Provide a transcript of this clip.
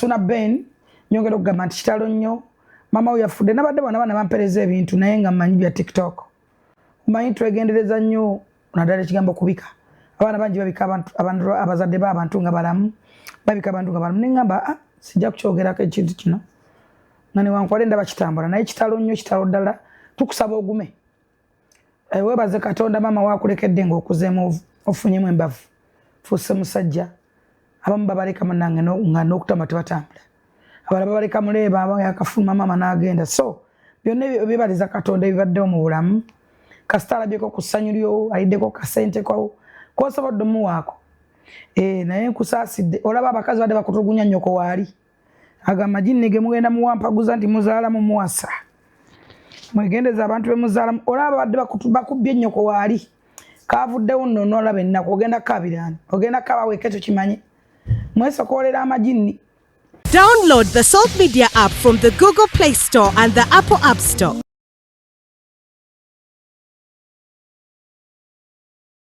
Suuna Ben nyongera okugamba nti kitalo nnyo maama we yafudde nabadde bana bampereza ebintu naye nga mmanyi bya TikTok mmanyi twegendereza nnyo naddala ekigambo kubika abaana bangi babika abantu abazadde b'abantu nga balamu babika abantu nga balamu neŋŋamba sijja kukyogerako ekintu kino nga newankwale ndaba kitambula naye kitalo nnyo kitalo ddala tukusaba ogume weebaze Katonda maama waakulekedde ng'okuzeemu ofunyemu embavu fuuse musajja abamu babaleka munange nga n'okutama tebatambula abalala babaleka muleeba abamu yakafuluma maama n'agenda so byonna bibaliza Katonda ebibaddewo mu bulamu kasita alabyeko ku ssanyu lyo aliddeko kasente kosobodde omuwaako naye nkusaasidde olaba abakazi badde bakutulugunya nnyoko waali agamba ginnige mugenda muwampaguza nti muzaala mumuwasa mwegendeza abantu bemuzaalamu olaba badde bakubbye nnyoko waali kavuddewo nno n'olaba ennaku ogenda kabirani ogenda kabaweeka ekyo kimanye mwesokoolera amagini. Download the Salt Media app from the Google Play Store and the Apple App Store.